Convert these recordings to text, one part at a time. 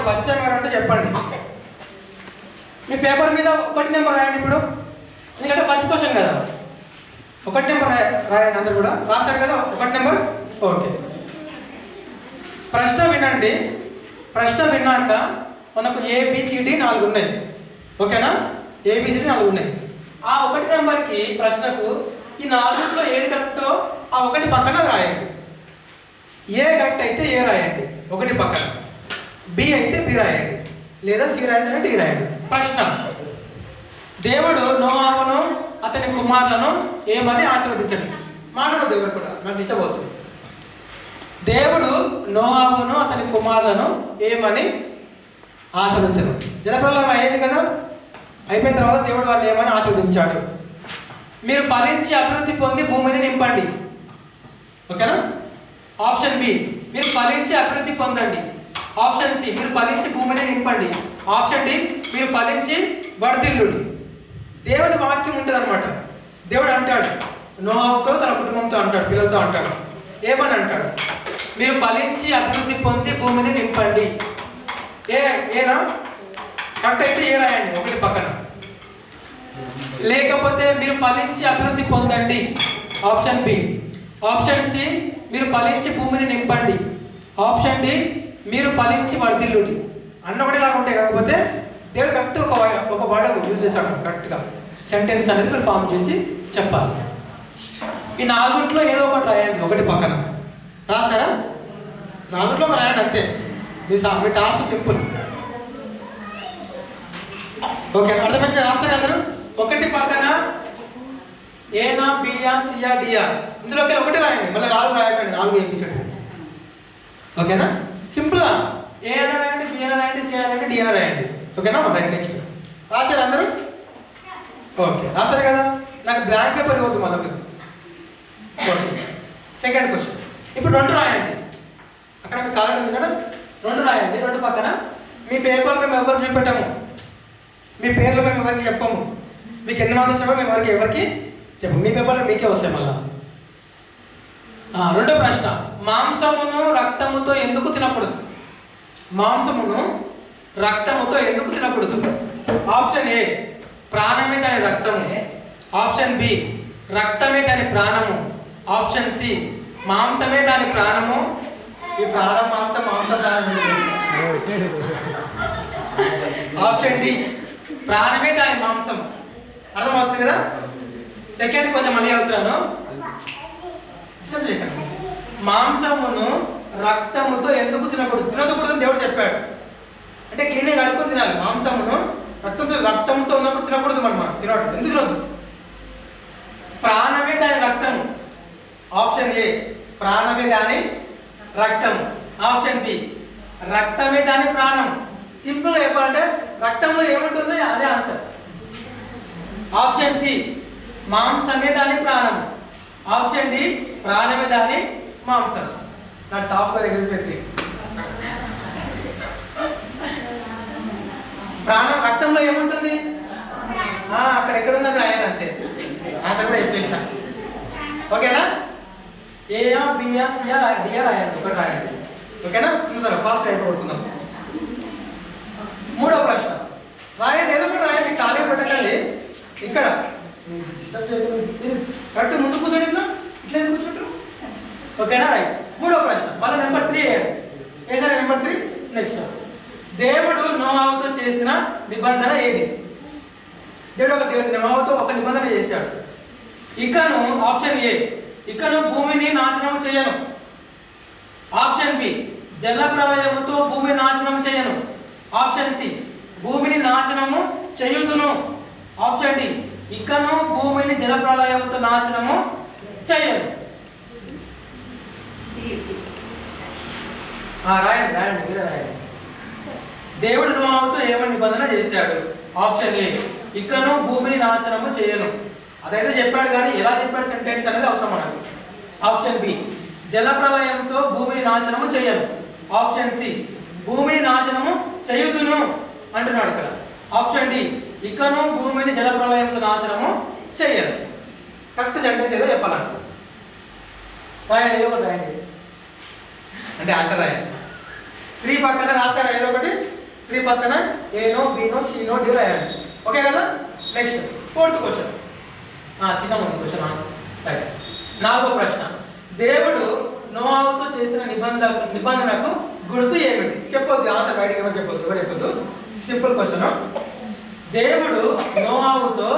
First time ఎవరంటే చెప్పండి. మీ paper మీద 1 నెంబర్ రాయండి. ఇప్పుడు ఎందుకంటే ఫస్ట్ క్వశ్చన్ కదా, 1 నెంబర్ రాయండి. అందరు కూడా రాశారు కదా 1 నెంబర్. ఓకే, ప్రశ్న వినండి. ప్రశ్న విన్నాక మనకు ABCD 4 ఉన్నాయి. ఓకేనా? ABCD 4 ఉన్నాయి. ఆ 1 నెంబర్కి ప్రశ్నకు ఈ 4లో ఏది కరెక్టో ఆ 1 పక్కన రాయండి. ఏ కరెక్ట్ అయితే ఏ రాయండి 1 పక్కన, B అయితే B రాయండి, లేదా C రాయండి D రాయండి. ప్రశ్న: దేవుడు నోవాహును అతని కుమారులను ఏమని ఆశీర్వదించండి. మాట్లాడదు ఎవరు కూడా, నాకు డిస్టర్బ్ అవుతుంది. దేవుడు నోవాహును అతని కుమారులను ఏమని ఆశీర్వదించను. జలప్రలయం అయ్యింది కదా, అయిపోయిన తర్వాత దేవుడు వారిని ఏమని ఆశీర్వదించాడు. మీరు ఫలించి అభివృద్ధి పొంది భూమిని నింపండి. ఓకేనా? ఆప్షన్ B, మీరు ఫలించి అభివృద్ధి పొందండి. ఆప్షన్ C, మీరు ఫలించి భూమిని నింపండి. ఆప్షన్ D, మీరు ఫలించి వర్ధిల్లుడి. దేవుని వాక్యం ఉంటుంది అనమాట. దేవుడు అంటాడు నోవాహుతో, తన కుటుంబంతో అంటాడు, పిల్లలతో అంటాడు. ఏమని అంటాడు? మీరు ఫలించి అభివృద్ధి పొంది భూమిని నింపండి. ఏనా కరెక్ట్ అయితే ఏ రాయండి 1 పక్కన. లేకపోతే మీరు ఫలించి అభివృద్ధి పొందండి. Option B. ఆప్షన్ C, మీరు ఫలించి భూమిని నింపండి. ఆప్షన్ D, మీరు ఫలించి వర్ధిల్లుడి. అన్న ఒకటిలాగా ఉంటాయి. కాకపోతే దేవుడు కరెక్ట్ ఒక వర్డ్ యూజ్ చేశాడు. కరెక్ట్గా సెంటెన్స్ అనేది మీరు ఫామ్ చేసి చెప్పాలి. ఈ 4లో ఏదో ఒకటి రాయండి 1 పక్కన. రాసారా? 4లో రాయండి అంతే. మీ టాస్క్ సింపుల్. ఓకే, అర్థమైంది? రాస్తారు అందరూ 1 పక్కన ఏనా, బియా, సియా, డియా. ఇందులోకి 1 రాయండి, మళ్ళీ 4 రాయకండి. 4 ABCD. ఓకేనా? సింపుల్గా ఏ అయినా రాయండి, బి అయినా రాయండి, సి అయినా రాయండి, డి అయినా రాయండి. ఓకేనా? Right, next. రాశారు అందరూ? ఓకే, రాశారు కదా. నాకు బ్లాంక్ పేపర్ ఇవ్వద్దు మళ్ళీ. Okay, second question. ఇప్పుడు 2 రాయండి. అక్కడ మీకు కాలం ఉంది కదా, 2 రాయండి. 2 పక్కన మీ పేపర్లు మేము ఎవరు చూపెట్టాము, మీ పేర్లు మేము ఎవరికి చెప్పము, మీకు ఎన్ని మార్కులు వస్తాయో మేము ఎవరికి చెప్పము. మీ పేపర్లు మీకే వస్తాయి మళ్ళా. 2వ ప్రశ్న: మాంసమును రక్తముతో ఎందుకు తినకూడదు? మాంసమును రక్తముతో ఎందుకు తినకూడదు? ఆప్షన్ A, ప్రాణమే దాని రక్తము. ఆప్షన్ B, రక్తమే దాని ప్రాణము. ఆప్షన్ C, మాంసమే దాని ప్రాణము. ఈ ప్రాణం మాంసం ప్రాణం. ఆప్షన్ D, ప్రాణమే దాని మాంసం. అర్థమవుతుంది కదా? సెకండ్ క్వశ్చన్ మళ్ళీ అవుతున్నాను. మాంసమును రక్తముతో ఎందుకు తినకూడదు? తినకూడదు దేవుడు చెప్పాడు. అంటే క్లీన్గా కడుక్కొని తినాలి. మాంసమును రక్తంతో ఉన్నప్పుడు తినకూడదు. మనం తినకూడదు. ఎందుకు తినొద్దు? ప్రాణమే దాని రక్తము. ఆప్షన్ A, ప్రాణమే దాని రక్తము. ఆప్షన్ B, రక్తమే దాని ప్రాణం. సింపుల్గా చెప్పాలంటే రక్తంలో ఏముంటుందో అదే ఆన్సర్. ఆప్షన్ C, మాంసమే దాని ప్రాణం. ఆప్షన్ D, ప్రాణమే దాని మాంసం. నా టాప్ ఎగిరిపోయింది. ప్రాణం రక్తంలో ఏముంటుంది? అక్కడ ఎక్కడ ఉన్నది రాయాలి అంతే. ఆన్సర్ కూడా చెప్పేసిన. ఓకేనా? ఏయా, బియా, సియా, డియా రాయండి. 1 రాయండి. ఓకేనా? ఫాస్ట్ అయిపోతున్నాం. 3వ ప్రశ్న రాయండి. ఏదో ఒకటి రాయండి, ఖాళీ పెట్టకండి. ఇక్కడ కరెక్ట్ ముందు కూర్చొని ఇట్లా ఎందుకు కూర్చుంటారు? ఓకేనా? రైట్. 3వ ప్రశ్న మళ్ళీ నెంబర్ 3 వేయండి. ఏసారి నెంబర్ 3. నెక్స్ట్: దేవుడు నోవాహుతో చేసిన నిబంధన ఏది? దేవుడు నోవాహుతో ఒక నిబంధన చేశాడు. ఇకను ఆప్షన్ A, ఇకను భూమిని నాశనం చేయను. ఆప్షన్ B, జల ప్రళయముతో భూమిని నాశనం చేయను. ఆప్షన్ C, భూమిని నాశనము చేయుదును. ఆప్షన్ D, ఇకను భూమిని జల ప్రళయముతో నాశనము చేయను. రాయండి రాయండి, మీరే రాయండి. దేవుడు నోవాహుతో ఏమని నిబంధన చేశాడు? ఆప్షన్ A, ఇకను భూమిని నాశనము చేయను. అదైతే చెప్పాడు, కానీ ఎలా చెప్పాడు సెంటెన్స్ అనేది అవసరం మనకు. ఆప్షన్ B, జల ప్రళయంతో భూమిని నాశనము చేయను. ఆప్షన్ C, భూమిని నాశనము చేయుదును అంటున్నాడు ఇక్కడ. ఆప్షన్ D, ఇకను భూమిని జల ప్రళయంతో నాశనము చేయను. కరెక్ట్ సెంటెన్స్ ఏదో చెప్పాలంట. రాయండి, ఏదో ఒకటి రాయండి. అంటే ఆన్సర్ రాయండి. 3 పక్కన రాశారా ఏదో ఒకటి? పక్కన ఏనో బీనో సీనో డి రాయండి. ఓకే కదా. నెక్స్ట్ 4th క్వశ్చన్, చిన్న ముందు క్వశ్చన్ రైట్. 4వ ప్రశ్న, దేవుడు నోవాహుతో చేసిన నిబంధనకు గుర్తు ఏమిటి? చెప్పొద్దు, ఆన్సర్ బయటకి ఎవరు చెప్పొద్దు. Simple question. దేవుడు నోవాహుతో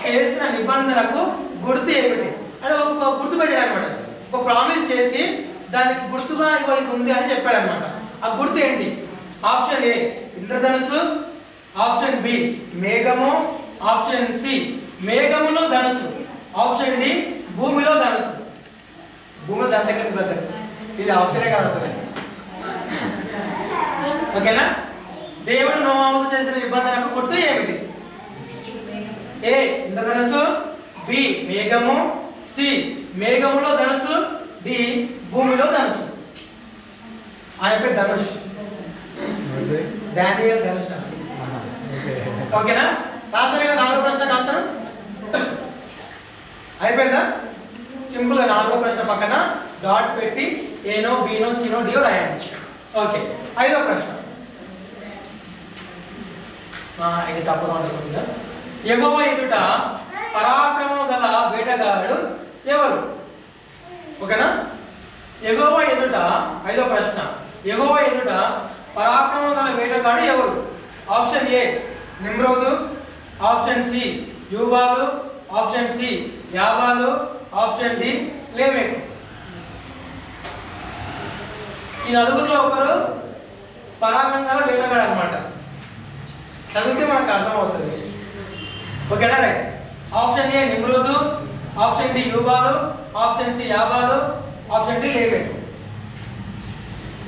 చేసిన నిబంధనకు గుర్తు ఏమిటి అని ఒక గుర్తు పెట్టాడు అనమాట. ఒక ప్రామిస్ చేసి దానికి గుర్తుగా ఇది ఉంది అని చెప్పాడు అనమాట. ఆ గుర్తు ఏంటి? Option A Indradhanusu, option B మేఘము, ఆప్షన్ సి మేఘములో ధనుసు, ఆప్షన్ డి భూమిలో ధనుసు. భూమిలో ధనుసు ఎక్కడ బ్రదర్? ఇది ఆప్షనే కాదు అసలు. ఓకేనా. దేవుడు నోవాహుతో చేసిన నిబంధనకు గుర్తు ఏమిటి? ఏ ఇంద్రధనుసు, బి మేఘము, సి మేఘములో ధనుసు, డి భూమిలో ధనుసు. ఆయన పేరు ధనుష్, డానియల్ ధనుష్. ఓకేనా. రాశారు కదా 4వ ప్రశ్న రాశారు, అయిపోయిందా? సింపుల్ గా 4వ ప్రశ్న పక్కన డాట్ పెట్టి ఏనో బీనో సీనో డియో రాయండి. ఓకే. 5వ ప్రశ్న, ఇది తప్పగా ఉంటుంది. యెహోవా ఎదుట పరాక్రమం గల వేటగాడు ఎవరు? ఓకేనా. యెహోవా ఎదుట 5వ ప్రశ్న, యెహోవా ఎదుట పరాక్రమం గల వేటగాడు ఎవరు? Option A Nimrod, option C Jubal, option C Jabal, option D Lamech. ఈ నలుగురిలో ఒకరు పరాక్రమం గల వేటగాడు అనమాట. చదివితే మనకు అర్థమవుతుంది. ఓకేనా right. Option A Nimrod, option D Jubal, option C Jabal, option D Lamech.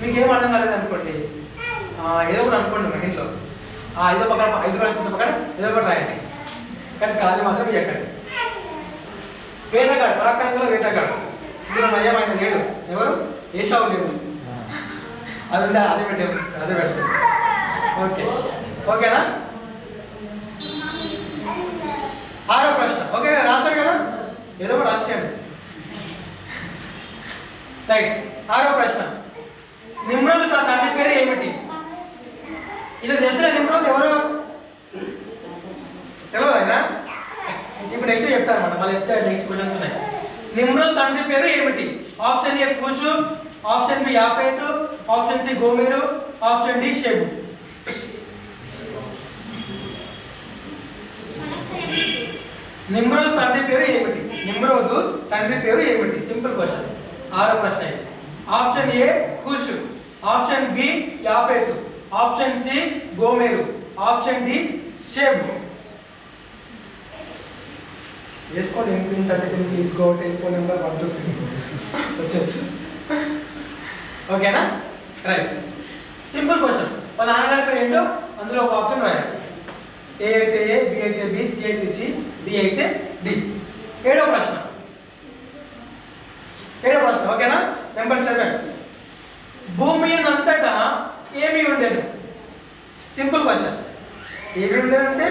మీకేం అర్థం కాలేదు అనుకోండి, ఏదో ఒకటి అనుకోండి మైండ్లో. ఐదో పక్కన 5 పక్కన ఏదో ఒకటి రాయండి, కానీ కాదు మాత్రం ఎక్కండి. వేటగాడు, పరాక్రమంలో వేటగాడు. ఇందులో నయ్యమైన లేడు. ఎవరు? ఏషావు లేడు. అది ఉండే అదే పెడతాడు. ఓకే. ఓకేనా. 6వ ప్రశ్న. ఓకే రాశారు కదా, ఏదో ఒకటి రాసేయండి. రైట్. 6వ ప్రశ్న, నిమ్రోదు తన తండ్రి పేరు ఏమిటి? ఇది తెలిసిన నిమ్రోదు ఎవరు తెలియదు అయినా. ఇప్పుడు నెక్స్ట్ చెప్తాను అనమాట, మళ్ళీ చెప్తే నెక్స్ట్ క్వశ్చన్స్ ఉన్నాయి. నిమ్రోదు తండ్రి పేరు ఏమిటి? Option A Cush, option B Japheth, option C Gomer, option D Sheba. Nimrod తండ్రి పేరు ఏమిటి? నిమ్రోదు తండ్రి పేరు ఏమిటి? Simple question. 6వ ప్రశ్న ఇది. Option A Cush, option B Japheth, option C Gomer, option D Sheba. వేసుకోండి. Increase certificate please go telephone number 1 to 3 వచ్చేసి. ఓకేనా రైట్. Simple question. వాళ్ళ నాన్నగారి పేరు ఏంటో అందులో ఒక ఆప్షన్ రాయాలి. ఏ అయితే ఏ, బి అయితే బి, సి అయితే సి, డి అయితే డి. 7వ ప్రశ్న. ఓకేనా. నెంబర్ 7, భూమి అంతటా ఏమి ఉండేది? Simple question. ఏమి ఉండేదంటే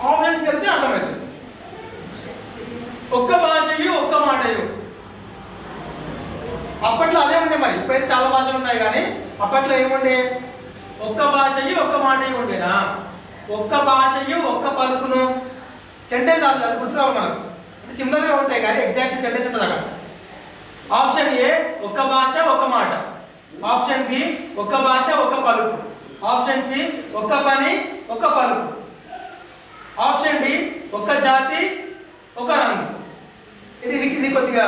ఆప్షన్స్కి వెళ్తే అర్థమవుతుంది. ఒక్క భాషయు ఒక్క మాటయు. అప్పట్లో అదే ఉండే, మరి ఇప్పుడైతే చాలా భాషలు ఉన్నాయి కానీ అప్పట్లో ఏముండే? ఒక్క భాషయు ఒక్క మాటయు ఉండేనా? ఒక్క భాషయు ఒక్క పలుకును. సెంటెన్స్ అది గుర్తురావు మనకు, అంటే సిమిలర్గా ఉంటాయి కానీ ఎగ్జాక్ట్ సెంటెన్స్ ఉంటుంది అక్కడ. ఆప్షన్ ఏ ఒక్క భాష ఒక్క మాట, ఆప్షన్ బి ఒక్క భాష ఒక్క పలుకు, ఆప్షన్ సి ఒక్క పని ఒక్క పలుకు, ఆప్షన్ డి ఒక్క జాతి ఒక రంగు. ఇది కొద్దిగా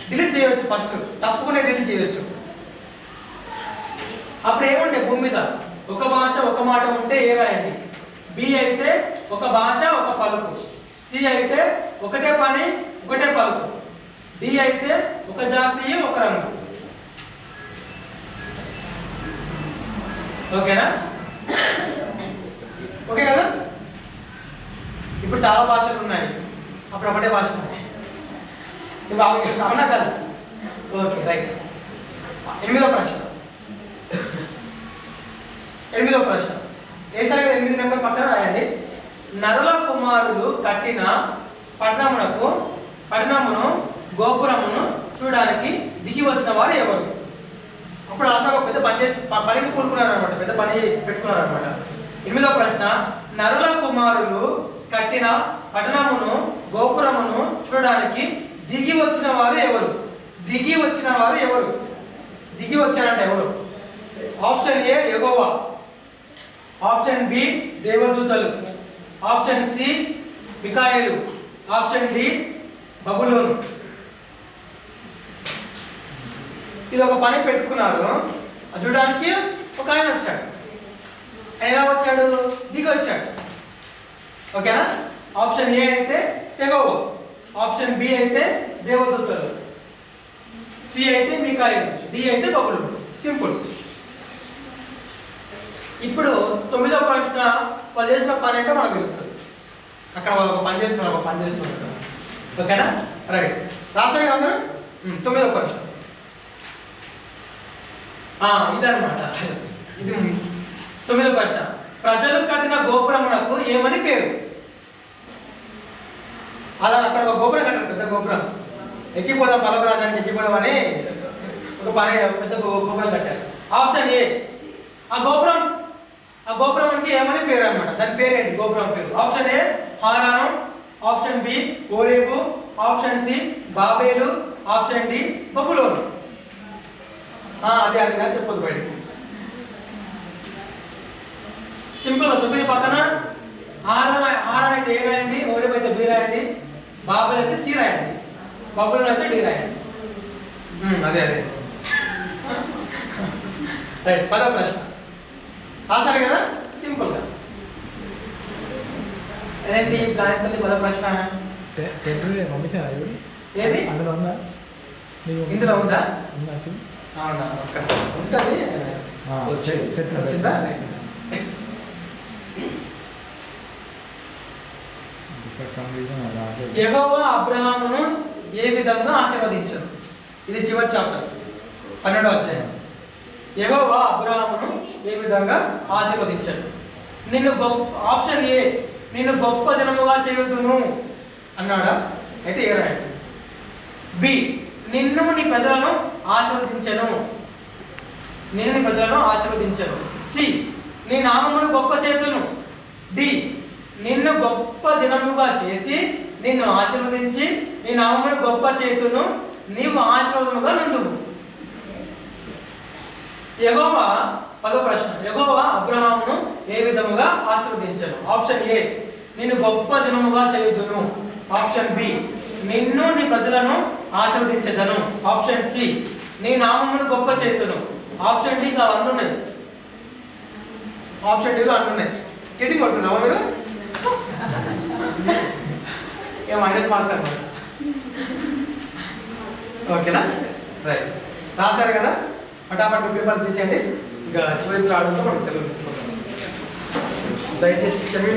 డిలీట్ చేయవచ్చు, ఫస్ట్ టఫ్గానే డిలీట్ చేయవచ్చు. అప్పుడు ఏముండే భూమి మీద? ఒక భాష ఒక మాట ఉంటే ఏ రాయండి? బి అయితే ఒక భాష ఒక పలుకు, సి అయితే ఒకటే పని ఒకటే పలుకు, డి అయితే ఒక జాతీయ ఒక రంగు. ఓకేనా? ఓకే కదా. ఇప్పుడు చాలా భాషలు ఉన్నాయి, అప్పుడు ఒకటే భాష ఉన్నాయి. అవునా కదా? Okay right. 8వ ప్రశ్న. ఏసారి 8 నెంబర్ పక్కన రాయండి. నరుల కుమారులు కట్టిన పట్టణమును గోపురమును చూడడానికి దిగి వచ్చిన వారు ఎవరు? అప్పుడు అలా ఒక పెద్ద పని చేసి పనికి కూడుకున్నారు అనమాట, పెద్ద పని పెట్టుకున్నారు అనమాట. 8వ ప్రశ్న, నరుల కుమారులు కట్టిన పట్టణమును గోపురమును చూడడానికి దిగి వచ్చిన వారు ఎవరు? దిగి వచ్చిన వారు ఎవరు? దిగి వచ్చారంటే ఎవరు? ఆప్షన్ ఏ యెహోవా, ఆప్షన్ బి దేవదూతలు, ఆప్షన్ సి మికాయేలు, ఆప్షన్ డి బబులోను. ఇది ఒక పని పెట్టుకున్నారు, చూడడానికి ఒక ఆయన వచ్చాడు. ఎలా వచ్చాడు? దిగి వచ్చాడు. ఓకేనా? ఆప్షన్ ఏ అయితే యెహోవా, ఆప్షన్ బి అయితే దేవదూతలు, సి అయితే మికాయేలు, డి అయితే బబులోను. సింపుల్. ఇప్పుడు 9వ ప్రశ్న, వాళ్ళు చేసిన పని అంటే మనకు తెలుస్తుంది. అక్కడ వాళ్ళు ఒక పని చేస్తున్నారు. ఓకేనా? రైట్, రాసాయి అందరూ. 9వ ప్రశ్న ఇదన్నమాట. అసలు ఇది 9వ ప్రశ్న. ప్రజలు కట్టిన గోపురమునకు ఏమని పేరు? అలా అక్కడ ఒక గోపురం కట్టారు, పెద్ద గోపురం. ఎక్కిపోదాం పర్వతరాజానికి ఎక్కిపోదామని ఒక పని పెద్ద గోపురం కట్టారు. ఆప్షన్ ఏ ఆ గోపురానికి ఏమని పేరు అన్నమాట. దాని పేరేంటి? గోపురం పేరు. Option A Haran, option B Horeb, option C Babel, option D Babylon. అదే అది కానీ చెప్పొద్దు బయటికి. సింపుల్గా 9 పక్కన హారాన్ అయితే ఏ రాయండి, ఓరేబు అయితే బి రాయండి, బాబేలు అయితే సి రాయండి, బబులోను అయితే డి రాయండి. అదే రైట్. 10వ ప్రశ్న రాశారు కదా, సింపుల్ గా. ఏంటి ప్లాన్? 10వ ప్రశ్న ఏది? ఇందులో ఉందా? అవునా? ఉంటుంది. వచ్చిందా? యెహోవా అబ్రహామును ఏ విధంగా ఆశీర్వదించారు? ఇది చివరి చాప్టర్, 12వ అధ్యాయం. యెహోవా అబ్రహామును ఏ విధంగా ఆశీర్వదించాడు? ఆప్షన్ ఏ నిన్ను గొప్ప జనముగా చేయుదును అన్నాడా? అయితే ఏ రాయండి. బి నిన్ను నీ ప్రజలను ఆశీర్వదించను, సి నీ నామమును గొప్ప చేతును, డి నిన్ను గొప్ప జనముగా చేసి నిన్ను ఆశీర్వదించి నీ నామమును గొప్ప చేతును నీవు ఆశీర్వాదముగా నందువు. యెహోవా 10వ ప్రశ్న, యెహోవా అబ్రహామును ఏ విధముగా ఆశీర్వదించను? ఆప్షన్ ఏ నిన్ను గొప్ప జనముగా చేయుదును, ఆప్షన్ బి నిన్ను నీ ప్రజలను ఆశీర్వదించెదను, ఆప్షన్ సి నీ నామమును గొప్ప చేతును, ఆప్షన్ డి అన్నున్నాయి. ఆప్షన్ డిలో అన్నున్నాయి. చీటింగ్ కొట్టున్నావా మీరు? మైనస్ మార్క్స్ అన్నమాట. ఓకేనా? రైట్, రాశారు కదా. ఫటాఫట్ పేపర్ తీసేయండి. ఇంకా చివరి రావడంతో మనకు సెలవు తీసుకుంటాం. దయచేసి క్షమించండి.